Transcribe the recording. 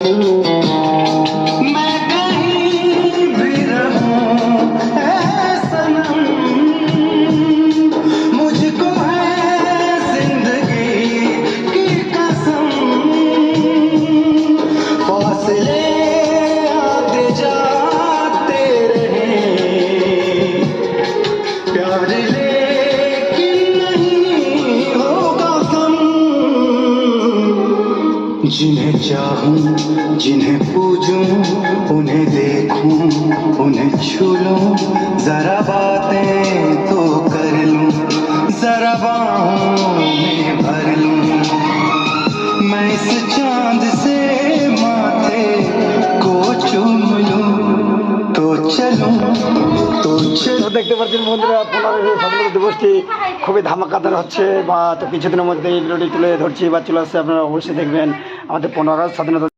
मैं कहीं भी रहूं ऐ सनम, मुझको है जिंदगी की कसम। फासले आते जाते रहे, प्यार लेकिन नहीं होगा कम। जिन्हें चाहूं जिन्हें पूजूं, उन्हें देखूं उन्हें छू लूं, जरा बातें तो कर लूं, जरा बाहों में भर लूं। मैं इस चांद से माथे को चूम लूं, तो चलूं तो चलूं। দেখতে পাচ্ছেন বন্ধুরা, 15 স্বাধীনতা দিবসটি খুবই ধামাকাদার হচ্ছে, বা তো কিছুদিনের মধ্যে এই ভিডিওটি তুলে ধরছি বা চলে আসছে। আপনারা অবশ্যই দেখবেন আমাদের 15 স্বাধীনতা